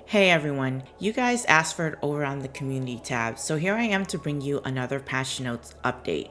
Hey everyone, you guys asked for it over on the community tab, so here I am to bring you another patch notes update.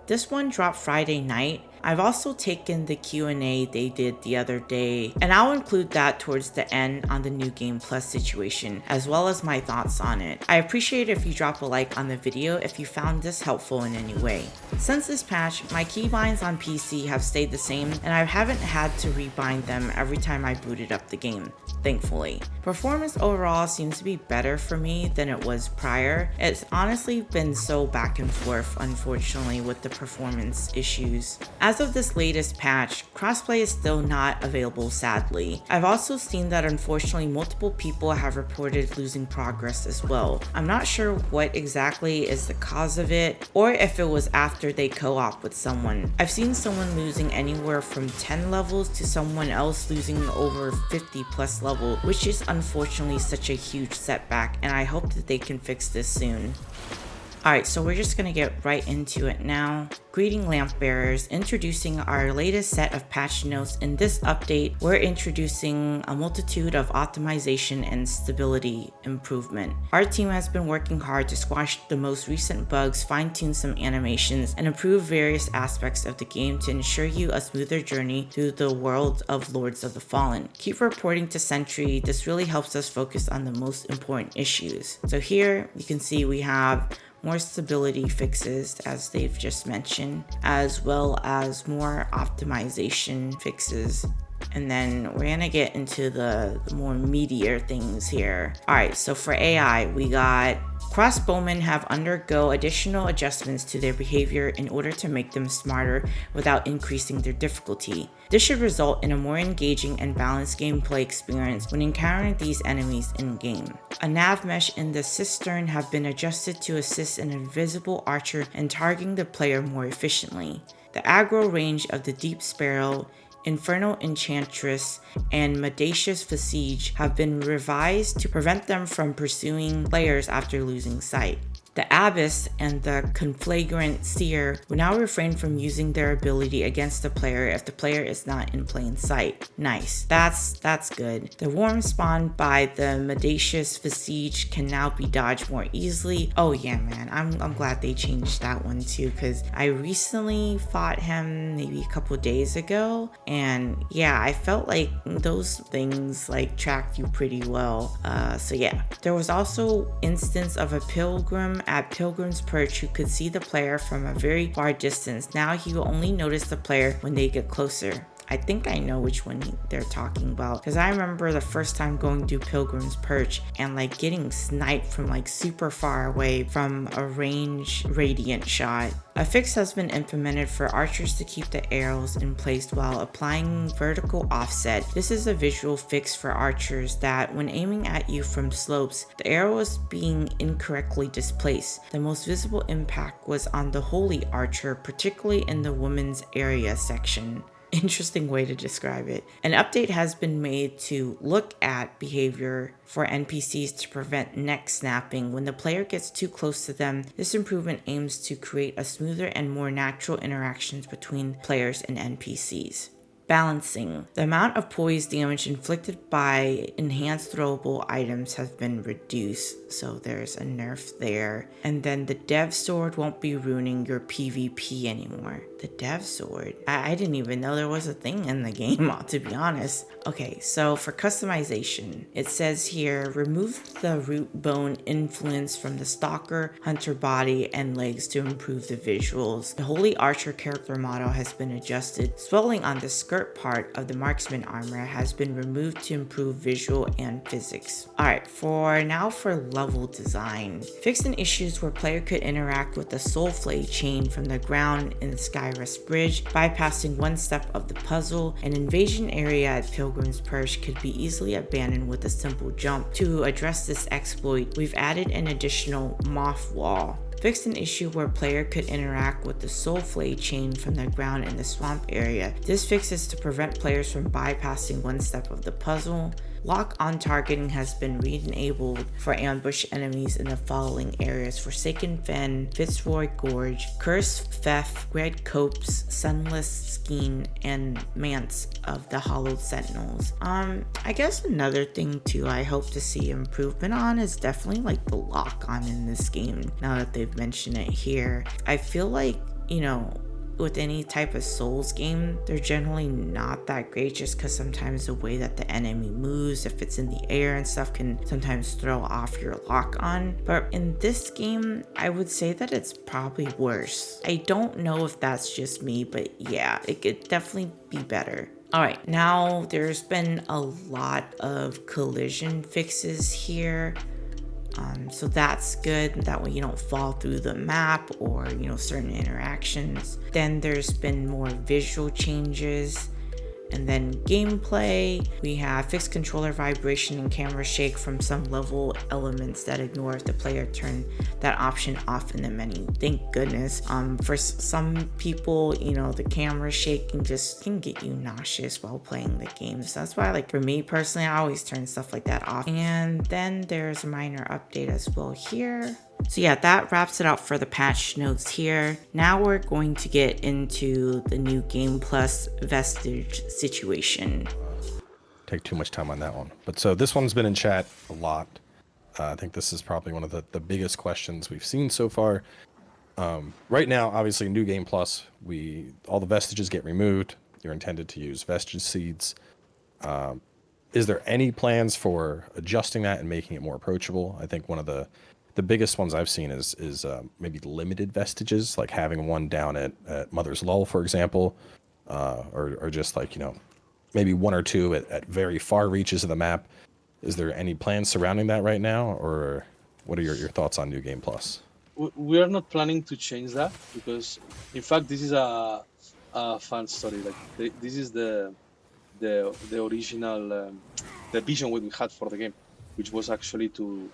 This one dropped Friday night. I've also taken the Q&A they did the other day, and I'll include that towards the end on the New Game Plus situation, as well as my thoughts on it. I appreciate if you drop a like on the video if you found this helpful in any way. Since this patch, my keybinds on PC have stayed the same, and I haven't had to rebind them every time I booted up the game, thankfully. Performance overall seems to be better for me than it was prior. It's honestly been so back and forth, unfortunately, with the performance issues. As of this latest patch, crossplay is still not available, sadly. I've also seen that unfortunately multiple people have reported losing progress as well. I'm not sure what exactly is the cause of it, or if it was after they co-op with someone. I've seen someone losing anywhere from 10 levels to someone else losing over 50 plus level, which is unfortunately such a huge setback, and I hope that they can fix this soon. Alright, so we're just gonna get right into it now. Greeting lamp bearers, introducing our latest set of patch notes. In this update, we're introducing a multitude of optimization and stability improvement. Our team has been working hard to squash the most recent bugs, fine-tune some animations, and improve various aspects of the game to ensure you a smoother journey through the world of Lords of the Fallen. Keep reporting to Sentry. This really helps us focus on the most important issues. So here you can see we have more stability fixes, as they've just mentioned, as well as more optimization fixes. And then we're gonna get into the more meatier things here. All right, so for AI, we got crossbowmen have undergo additional adjustments to their behavior in order to make them smarter without increasing their difficulty. This should result in a more engaging and balanced gameplay experience when encountering these enemies in-game. A nav mesh in the cistern have been adjusted to assist an invisible archer in targeting the player more efficiently. The aggro range of the Deep Sparrow, Infernal Enchantress, and Mendacious Vestige have been revised to prevent them from pursuing players after losing sight. The Abyss and the Conflagrant Seer will now refrain from using their ability against the player if the player is not in plain sight. Nice, that's good. The Worm spawned by the Mendacious Vestige can now be dodged more easily. Oh yeah, man, I'm glad they changed that one too, because I recently fought him maybe a couple days ago, and yeah, I felt like those things like tracked you pretty well. So yeah, there was also instance of a pilgrim at Pilgrim's Perch who could see the player from a very far distance. Now he will only notice the player when they get closer. I think I know which one they're talking about, because I remember the first time going to Pilgrim's Perch and like getting sniped from like super far away from a range radiant shot. A fix has been implemented for archers to keep the arrows in place while applying vertical offset. This is a visual fix for archers that when aiming at you from slopes, the arrow is being incorrectly displaced. The most visible impact was on the Holy Archer, particularly in the women's area section. Interesting way to describe it. An update has been made to look at behavior for NPCs to prevent neck snapping when the player gets too close to them. This improvement aims to create a smoother and more natural interactions between players and NPCs. Balancing. The amount of poise damage inflicted by enhanced throwable items has been reduced, so there's a nerf there. And then the dev sword won't be ruining your PvP anymore. The dev sword? I didn't even know there was a thing in the game, to be honest. Okay, so for customization, it says here, remove the root bone influence from the stalker, hunter body, and legs to improve the visuals. The Holy Archer character model has been adjusted. Swelling on the skirt part of the marksman armor has been removed to improve visual and physics. Alright, for level design. Fixed in issues where player could interact with the soulflay chain from the ground in the Skyrest Bridge, bypassing one step of the puzzle. An invasion area at Pilgrim's Perch could be easily abandoned with a simple jump. To address this exploit, we've added an additional moth wall. Fixed an issue where player could interact with the soulflay chain from the ground in the swamp area. This fix is to prevent players from bypassing one step of the puzzle. Lock-on targeting has been re-enabled for ambush enemies in the following areas: Forsaken Fen, Fitzroy Gorge, Curse Theft, Red Copse, Sunless Skeen, and Manse of the Hollowed Sentinels. I guess another thing too I hope to see improvement on is definitely like the lock-on in this game, now that they've mentioned it here. I feel like, with any type of Souls game, they're generally not that great, just because sometimes the way that the enemy moves, if it's in the air and stuff, can sometimes throw off your lock on. But in this game, I would say that it's probably worse. I don't know if that's just me, but yeah, it could definitely be better. Alright, now there's been a lot of collision fixes here. So that's good. That way you don't fall through the map or, certain interactions. Then there's been more visual changes. And then gameplay, we have fixed controller vibration and camera shake from some level elements that ignore if the player turn that option off in the menu. Thank goodness. For some people, the camera shake can get you nauseous while playing the game. So that's why, for me personally, I always turn stuff like that off. And then there's a minor update as well here. So yeah, that wraps it up for the patch notes here. Now we're going to get into the new Game Plus Vestige situation. Take too much time on that one. But so this one's been in chat a lot. I think this is probably one of the biggest questions we've seen so far. Right now, obviously, new Game Plus, all the vestiges get removed. You're intended to use vestige seeds. Is there any plans for adjusting that and making it more approachable? I think one of the biggest ones I've seen is maybe limited vestiges, like having one down at Mother's Lull, for example, or just maybe one or two at very far reaches of the map. Is there any plans surrounding that right now, or what are your thoughts on New Game Plus? We are not planning to change that because, in fact, this is a fun story. This is the original the vision we had for the game, which was actually to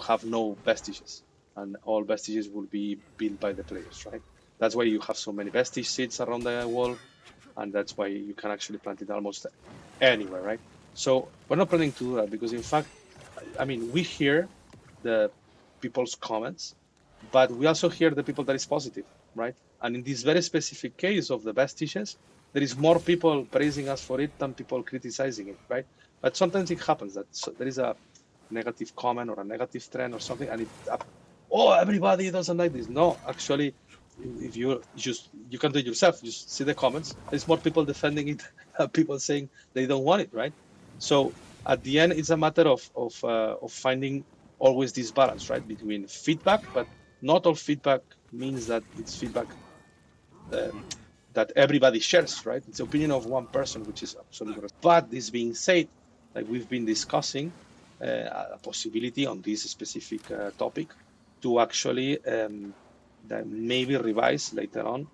have no vestiges, and all vestiges will be built by the players, right? That's why you have so many vestige seeds around the wall, and that's why you can actually plant it almost anywhere, right? So we're not planning to do that because, in fact, we hear the people's comments, but we also hear the people that is positive, right? And in this very specific case of the vestiges, there is more people praising us for it than people criticizing it, right? But sometimes it happens that there is a negative comment or a negative trend or something, and everybody doesn't like this. No, actually, if you can do it yourself. Just see the comments. There's more people defending it, people saying they don't want it, right? So at the end, it's a matter of finding always this balance, right, between feedback, but not all feedback means that it's feedback that everybody shares, right? It's the opinion of one person, which is absolutely correct. But this being said, like we've been discussing, a possibility on this specific topic to actually maybe revise later on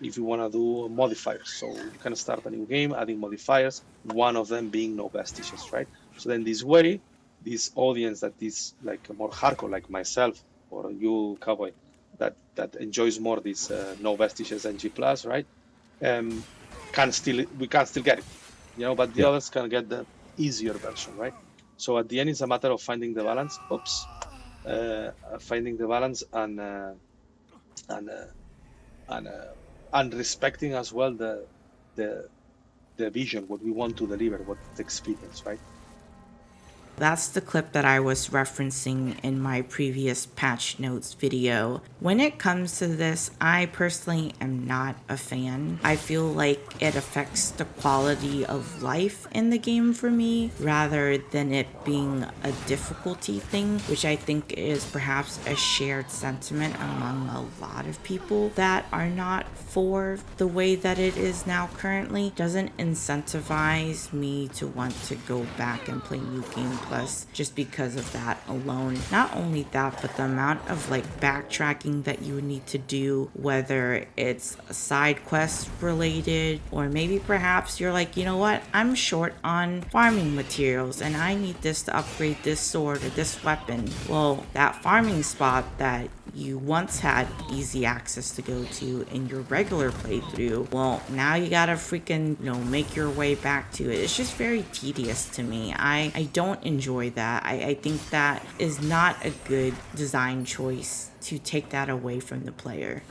if you want to do modifiers. So you can start a new game adding modifiers, one of them being no vestiges, right? So then this way, this audience that is more hardcore, like myself or you, Cowboy, that enjoys more this no vestiges NG plus, right? We can still get it, but the others can get the easier version, right? So at the end, it's a matter of finding the balance. Finding the balance and respecting as well the vision, what we want to deliver, what the experience, right? That's the clip that I was referencing in my previous patch notes video. When it comes to this, I personally am not a fan. I feel like it affects the quality of life in the game for me, rather than it being a difficulty thing, which I think is perhaps a shared sentiment among a lot of people that are not for the way that it is now currently. Doesn't incentivize me to want to go back and play New Game Plus just because of that alone. Not only that, but the amount of backtracking that you would need to do, whether it's side quest related, or maybe perhaps you're like, you know what, I'm short on farming materials and I need this to upgrade this sword or this weapon. Well, that farming spot that you once had easy access to go to in your regular playthrough, well, now you gotta freaking, make your way back to it. It's just very tedious to me. I don't enjoy that. I think that is not a good design choice to take that away from the player.